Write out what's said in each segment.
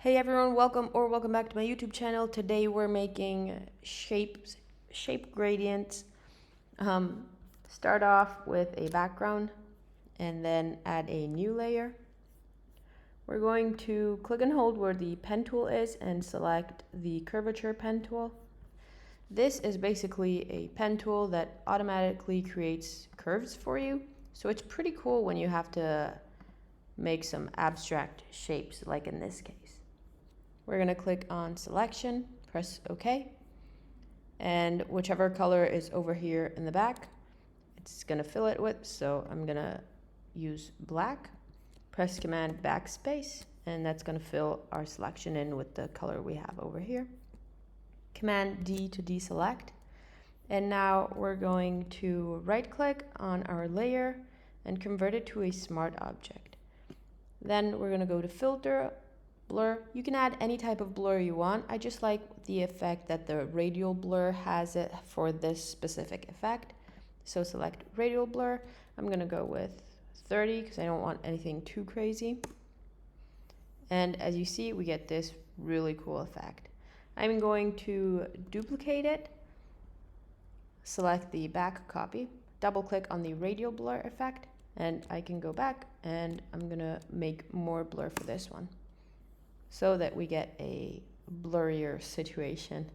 Hey everyone, welcome back to my YouTube channel. Today we're making shape gradients. Start off with a background and then add a new layer. We're going to click and hold where the pen tool is and select the curvature pen tool. This is basically a pen tool that automatically creates curves for you. So it's pretty cool when you have to make some abstract shapes, like in this case. We're going to click on selection, press OK, and whichever color is over here in the back, it's going to fill it with, so I'm going to use black. Press Command backspace, and that's going to fill our selection in with the color we have over here. Command D to deselect, and now we're going to right click on our layer and convert it to a smart object. Then we're going to go to filter, blur. You can add any type of blur you want. I just like the effect that the radial blur has it for this specific effect. So select radial blur. I'm going to go with 30 because I don't want anything too crazy. And as you see, we get this really cool effect. I'm going to duplicate it, select the back copy, double click on the radial blur effect, and I can go back and I'm going to make more blur for this one, so that we get a blurrier situation.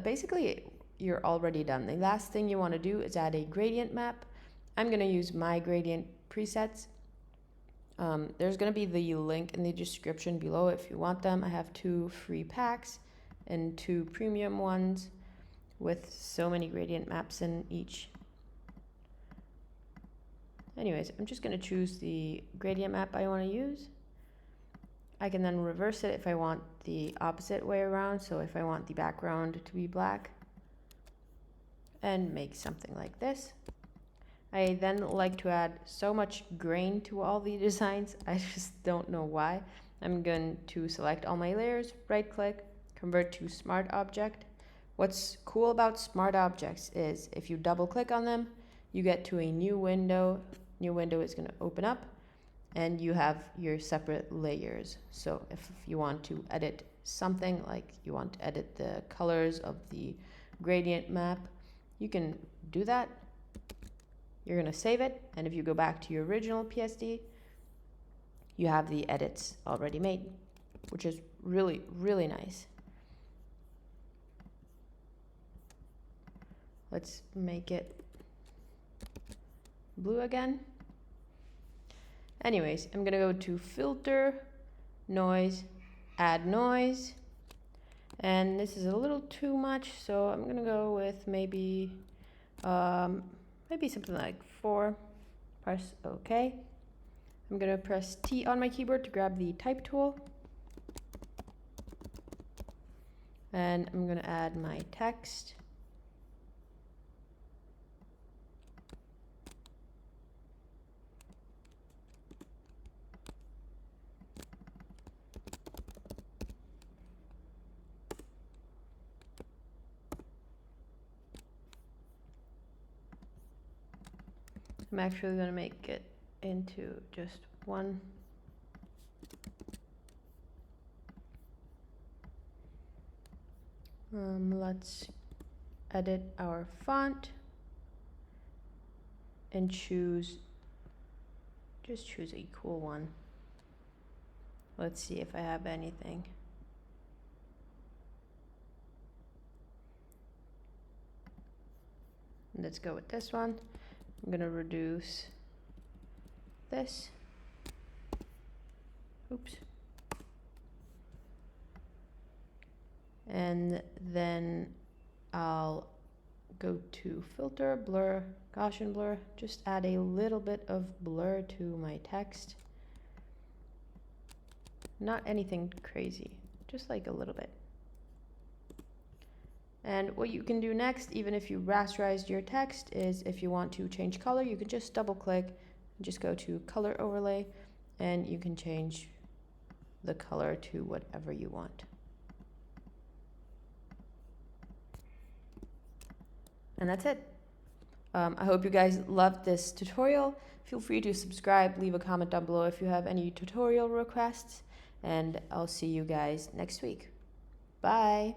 Basically, you're already done. The last thing you want to do is add a gradient map. I'm going to use my gradient presets. There's going to be the link in the description below if you want them. I have 2 free packs and 2 premium ones with so many gradient maps in each. Anyways, I'm just going to choose the gradient map I want to use. I can then reverse it if I want the opposite way around, so if I want the background to be black, and make something like this. I then like to add so much grain to all the designs, I just don't know why. I'm going to select all my layers, right click, convert to smart object. What's cool about smart objects is if you double click on them, you get to a new window. New window is going to open up, and you have your separate layers. So if you want to edit something, like you want to edit the colors of the gradient map, you can do that. You're going to save it, and if you go back to your original PSD, you have the edits already made, which is really, really nice. Let's make it blue again. Anyways, I'm gonna go to filter, noise, add noise, and this is a little too much, so I'm gonna go with maybe something like 4. Press OK. I'm gonna press T on my keyboard to grab the type tool, and I'm gonna add my text. I'm actually going to make it into just one. Let's edit our font and choose a cool one. Let's see if I have anything. Let's go with this one. I'm going to reduce this. Oops. And then I'll go to filter, blur, Gaussian blur. Just add a little bit of blur to my text. Not anything crazy, just like a little bit. And what you can do next, even if you rasterized your text, is if you want to change color, you can just double click and just go to color overlay, and you can change the color to whatever you want. And that's it. I hope you guys loved this tutorial. Feel free to subscribe, leave a comment down below if you have any tutorial requests, and I'll see you guys next week. Bye.